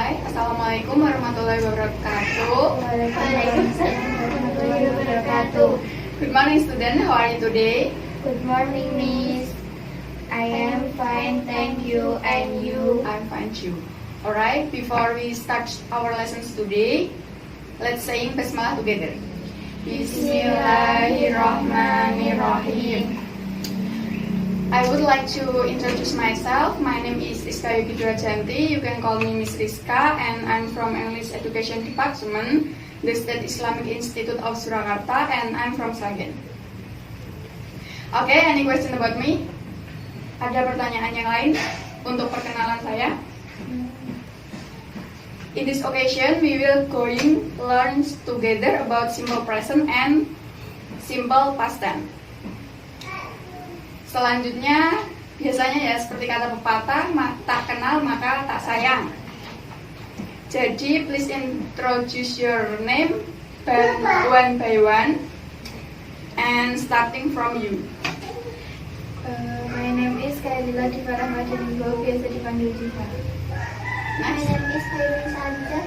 Hai, Assalamualaikum warahmatullahi wabarakatuh. Waalaikumsalam warahmatullahi wabarakatuh. Good morning student, how are you today? Good morning, Miss. I am fine, thank you. And you? I'm fine too. Alright, before we start our lessons today, let's sing Basmalah together. Bismillahirrahmanirrahim. I would like to introduce myself. My name is Rizka Yuki Durajanti. You can call me Miss Rizka, and I'm from English Education Department, the State Islamic Institute of Surakarta, and I'm from Sragen. Okay, any question about me? Ada pertanyaan yang lain untuk perkenalan saya? In this occasion, we will going learn together about simple present and simple past tense. Selanjutnya, biasanya ya seperti kata pepatah, tak kenal maka tak sayang. Jadi, please introduce your name one by one, and starting from you. My name is Kailila Diva Rahmadininggo, biasa dipanggil Diva. My Next. name is Kailin Sanja,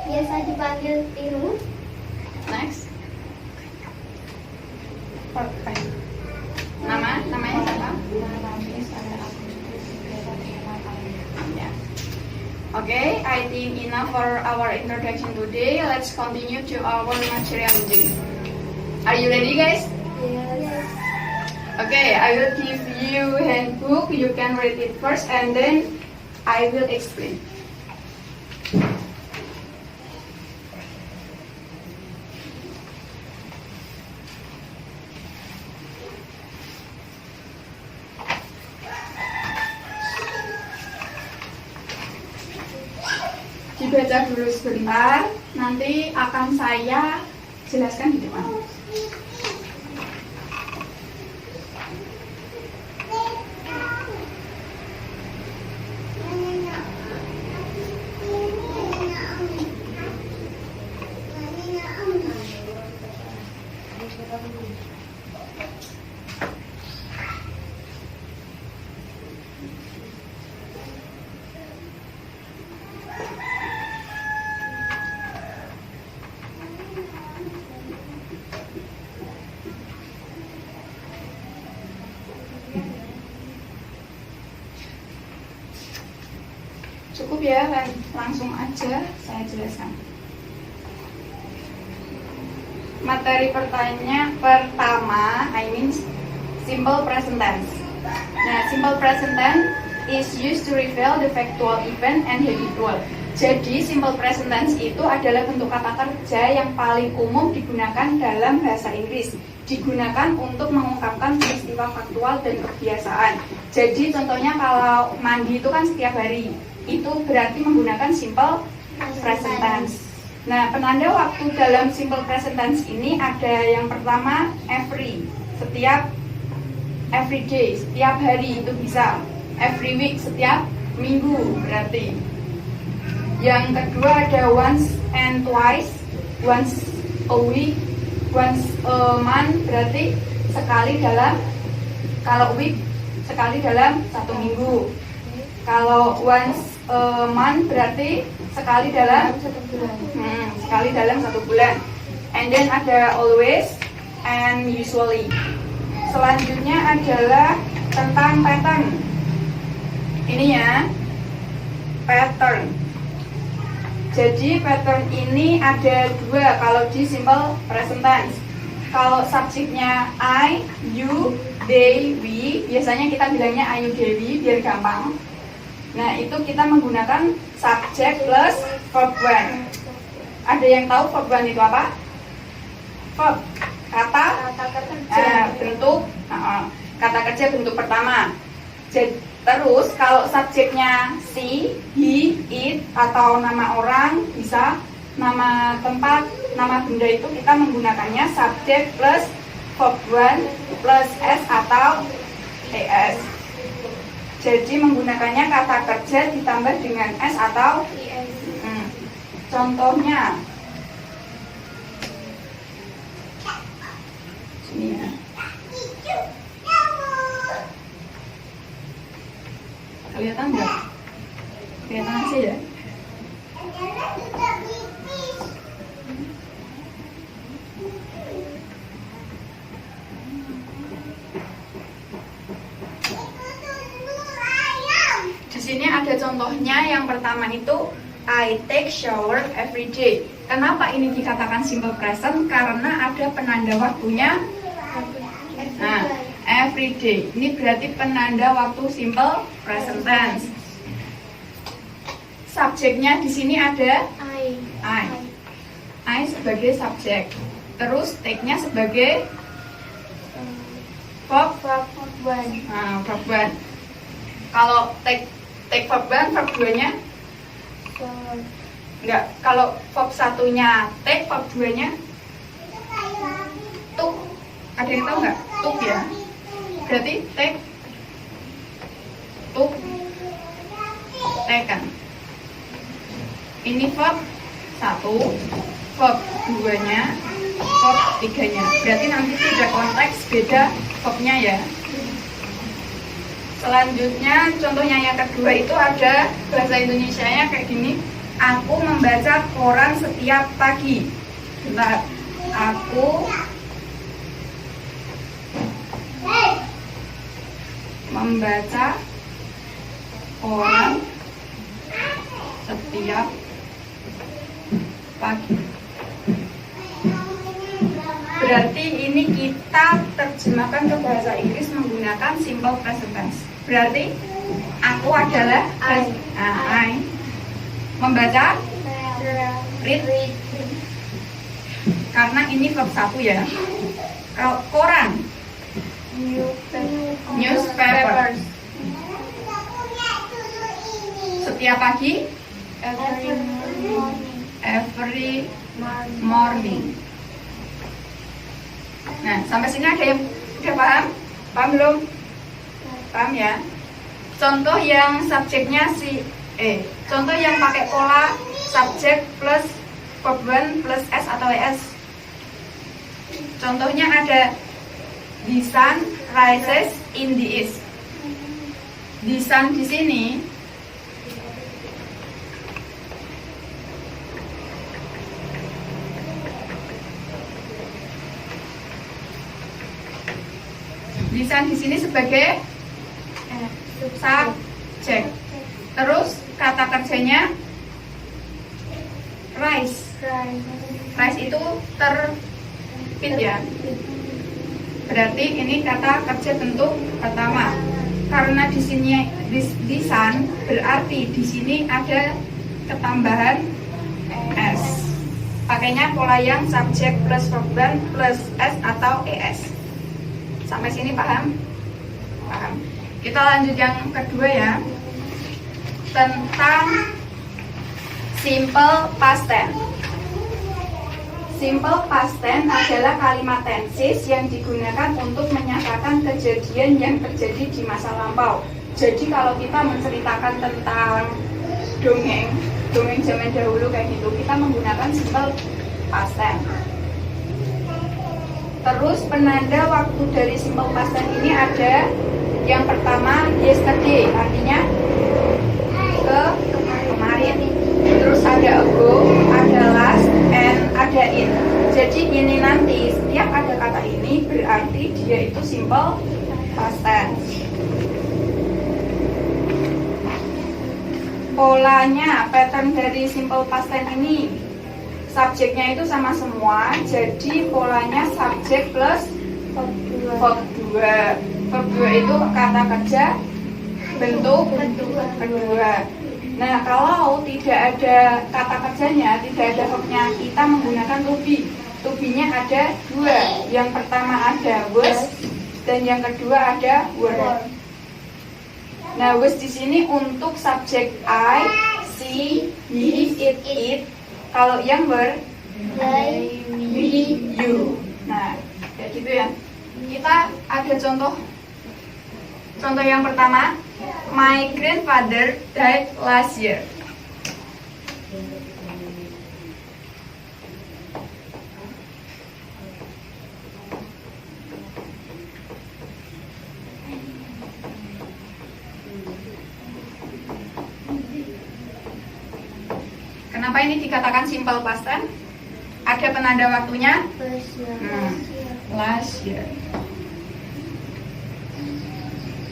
biasa dipanggil Tiru. Next. Namanya siapa? Ya. Okay, I think enough for our introduction today. Let's continue to our material reading. Are you ready, guys? Yes. Okay, I will give you handbook. You can read it first, and then I will explain. Dibaca dulu sebentar, nanti akan saya jelaskan di depan. Cukup ya, langsung aja saya jelaskan. Materi pertama, simple present tense. Nah, simple present tense is used to reveal the factual event and habitual. Jadi, simple present tense itu adalah bentuk kata kerja yang paling umum digunakan dalam bahasa Inggris. Digunakan untuk mengungkapkan peristiwa faktual dan kebiasaan. Jadi, contohnya kalau mandi itu kan setiap hari. Itu berarti menggunakan simple present tense. Nah, penanda waktu dalam simple present tense ini ada yang pertama every, setiap, every day, setiap hari itu bisa, every week, setiap minggu berarti. Yang kedua ada once and twice, once a week, once a month berarti sekali dalam, kalau week sekali dalam satu minggu. Kalau once a month berarti sekali dalam sekali dalam satu bulan. And then ada always and usually. Selanjutnya adalah tentang pattern. Ini ya, pattern. Jadi pattern ini ada dua kalau di simple present tense. Kalau subjeknya I, you, they, we, biasanya kita bilangnya I, you, they, we biar gampang. Nah, itu kita menggunakan subject plus verb one. Ada yang tahu verb one itu apa? Verb, kata kerja, bentuk kata kerja bentuk pertama. Terus kalau subjeknya she, he, it, atau nama orang, bisa nama tempat, nama benda, itu kita menggunakannya subject plus verb one plus s atau es. Jadi menggunakannya kata kerja ditambah dengan S atau IS. Contohnya sini ya. Kelihatan nggak? Kelihatan aja ya. sini ada contohnya. Yang pertama itu I take shower every day. Kenapa ini dikatakan simple present? Karena ada penanda waktunya. Nah, every day. Ini berarti penanda waktu simple present tense. Subjeknya di sini ada I. I sebagai subjek. Terus take-nya sebagai verb. Nah, verb 1. Kalau take verb 1, verb 2-nya enggak. Kalau verb 1-nya take, verb 2-nya took. Ada yang tahu nggak? Took ya. Berarti take, took, taken. Ini verb 1, verb 2-nya, verb 3-nya. Berarti nanti sudah konteks beda verbnya ya. Selanjutnya contohnya yang kedua itu ada bahasa Indonesianya kayak gini. Aku membaca koran setiap pagi. Bentar. Aku membaca koran setiap pagi. Berarti ini kita terjemahkan ke bahasa Inggris menggunakan simple present tense. Berarti aku adalah I. Membaca read. Karena ini verb 1 ya. Kalau koran newspapers. Setiap pagi every morning. Nah, sampai sini ada yang udah paham? Paham belum? Paham ya? Contoh yang subjeknya contoh yang pakai pola subjek plus verb 1 plus S atau ES. Contohnya ada the sun rises in the east. The sun di sini di sini sebagai subjek. Terus kata kerjanya rise. Rise itu terbit ya. Berarti ini kata kerja bentuk pertama. Karena di sini di sun berarti di sini ada ketambahan S. Pakainya pola yang subjek plus verb plus S atau ES. Sampai sini paham? Paham. Kita lanjut yang kedua ya. Tentang simple past tense. Simple past tense adalah kalimat tenses yang digunakan untuk menyatakan kejadian yang terjadi di masa lampau. Jadi kalau kita menceritakan tentang dongeng zaman dahulu kayak gitu, kita menggunakan simple past tense. Terus penanda waktu dari simple past tense ini ada yang pertama yesterday, artinya kemarin. Terus ada ago, ada last, and ada in. Jadi ini nanti setiap ada kata ini berarti dia itu simple past tense. Polanya, pattern dari simple past tense ini, subjeknya itu sama semua. Jadi polanya subjek plus verb 2. Verb 2 itu kata kerja bentuk kedua. Nah, kalau tidak ada kata kerjanya, tidak ada verbnya, kita menggunakan to be. To be-nya ada 2. Yang pertama ada was dan yang kedua ada were. Nah, was di sini untuk subjek I, she, he, it. Kalau yang were, we, you. Nah, kayak gitu ya. Kita ada contoh yang pertama, my grandfather died last year. Kenapa ini dikatakan simple past tense? Ada penanda waktunya? Last year.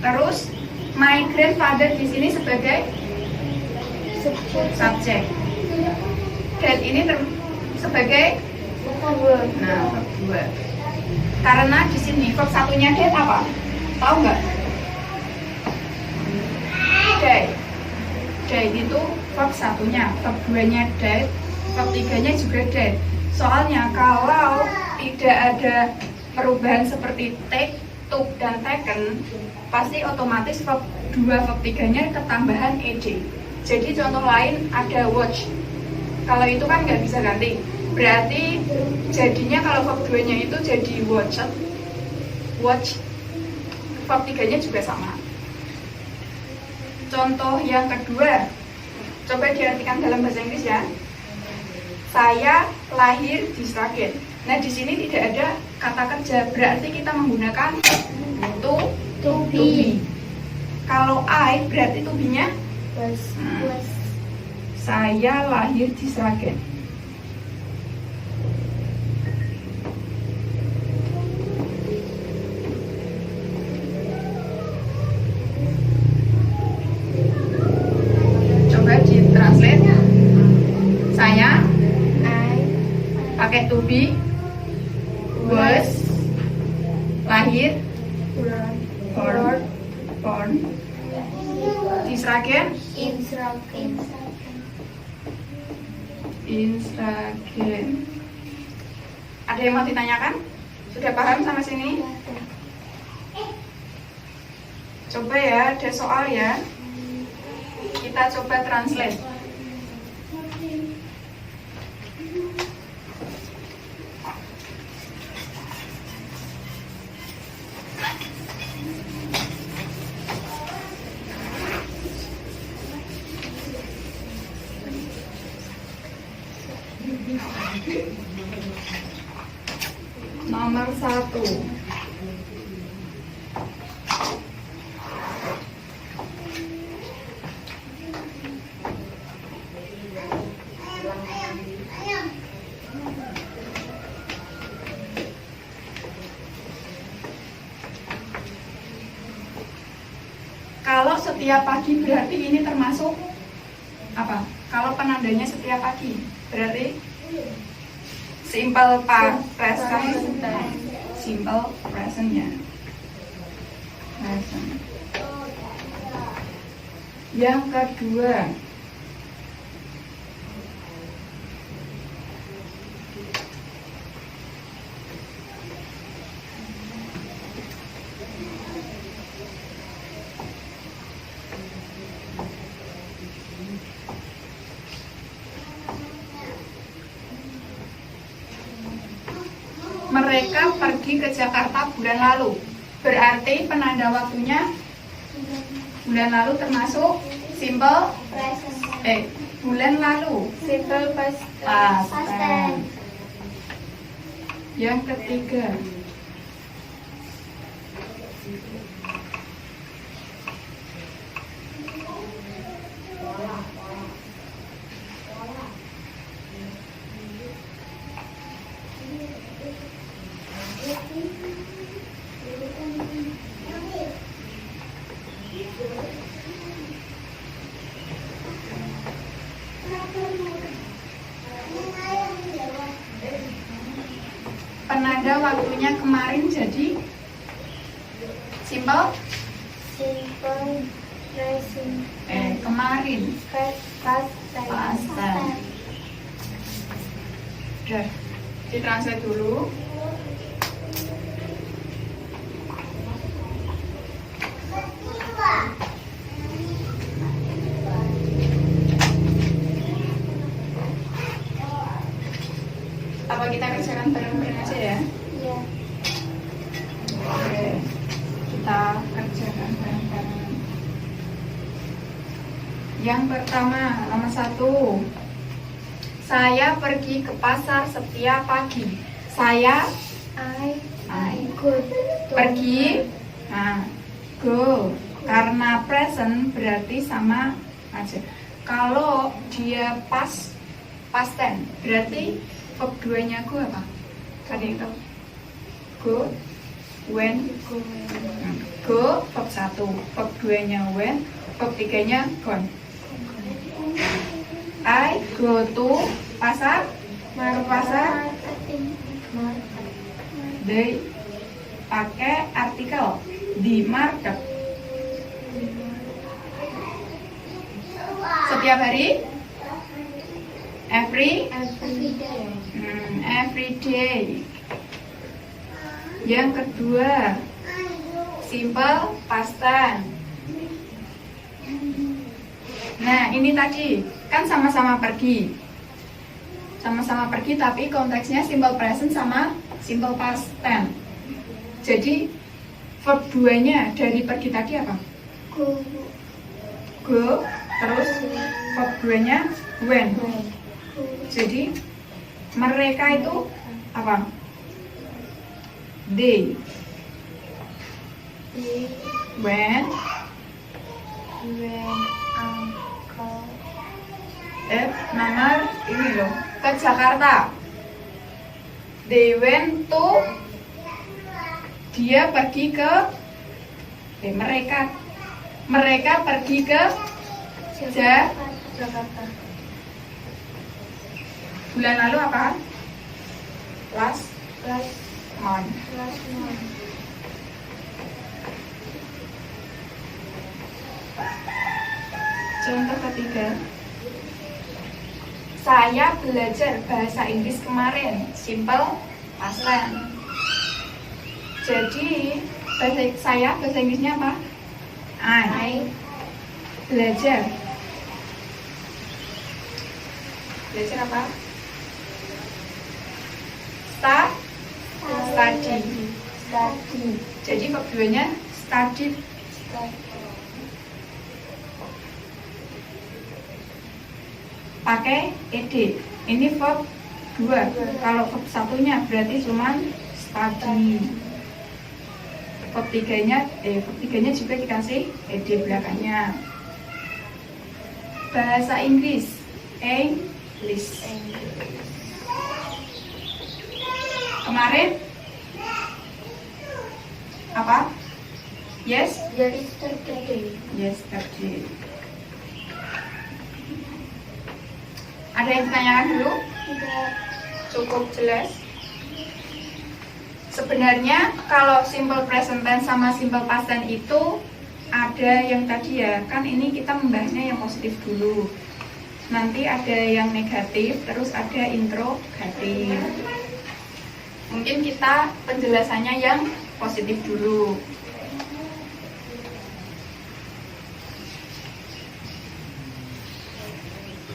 Terus My grandfather di sini sebagai subjek. Dad ini sebagai verb 2. Karena di sini verb satunya dad apa? Tahu nggak? Dad. Dad itu verb satunya, verb 2-nya dad, verb 3-nya juga dad. Soalnya kalau tidak ada perubahan seperti take, took, dan taken, pasti otomatis verb 2, verb 3-nya ketambahan ed. Jadi contoh lain ada watch. Kalau itu kan nggak bisa ganti. Berarti jadinya kalau verb 2-nya itu jadi watched. Watch. Verb 3-nya juga sama. Contoh yang kedua, coba diartikan dalam bahasa Inggris ya. Saya lahir di Sragen. Nah, di sini tidak ada kata kerja, berarti kita menggunakan to be. Kalau I berarti to be-nya was. Saya lahir di Sragen. Coba ditranslate. Saya pakai to be, was, lahir, born, di Sragen, In Sragen. Ada yang mau ditanyakan? Sudah paham sampai sini? Coba ya, ada soal ya. Kita coba translate. Nomor 1. Kalau setiap pagi berarti ini termasuk apa? Kalau penandanya setiap pagi berarti simple present. Simple presentnya. Present. Yang kedua, mereka pergi ke Jakarta bulan lalu. Berarti penanda waktunya bulan lalu termasuk simple bulan lalu. Simple past tense. Yang ketiga, penanda waktunya kemarin jadi simple present. kemarin Past tense. Udah, ditranslate dulu. Apa kita kerjakan bareng-bareng aja ya? Iya. Oke, kita kerjakan bareng-bareng. Yang pertama, nomor 1. Saya pergi ke pasar setiap pagi. Saya I go to pergi, nah, go. Karena present berarti sama aja. Kalau dia past tense berarti verb 2-nya go apa? Tadi itu go, when, Go, verb 1. Verb 2-nya when, verb 3-nya gone. I go to pasar, ke pasar. They pakai artikel di market. Setiap hari, every day. Yang kedua, simple past tense. Nah, ini tadi kan sama-sama pergi. Sama-sama pergi tapi konteksnya simple present sama simple past tense. Jadi verb 2-nya dari pergi tadi apa? Go. Terus verb 2-nya when. Jadi mereka itu apa? They. When uncle nomor ini loh, ke Jakarta. They went to, dia pergi ke, mereka pergi ke Jakarta. Bulan lalu apa? Last month. Contoh ketiga, saya belajar bahasa Inggris kemarin. Simple past tense. Jadi bahasa Inggrisnya apa? I. Belajar apa? Study. Jadi verb 2-nya studied. Pakai ed. Ini verb 2. Kalau verb 1-nya berarti cuma study. Verb 3-nya juga dikasih ed belakangnya. Bahasa Inggris, English. Kemarin apa? Yesterday. Ada yang ditanyakan dulu? Cukup jelas. Sebenarnya kalau simple present tense sama simple past tense itu ada yang tadi ya, kan ini kita membahasnya yang positif dulu. Nanti ada yang negatif, terus ada interrogatif. Mungkin kita penjelasannya yang positif dulu.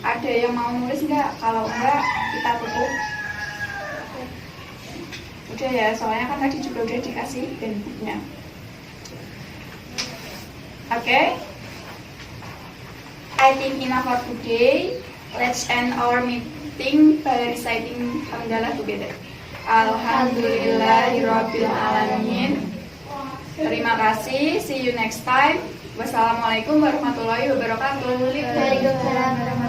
Ada yang mau nulis nggak? Kalau enggak, kita tutup. Udah ya, soalnya kan tadi juga udah dikasih bentuknya. Okay? I think enough for today. Let's end our meeting by reciting hamdalah together. Alhamdulillahirabbil alamin. Terima kasih. See you next time. Wassalamualaikum warahmatullahi wabarakatuh. Waalaikumsalam.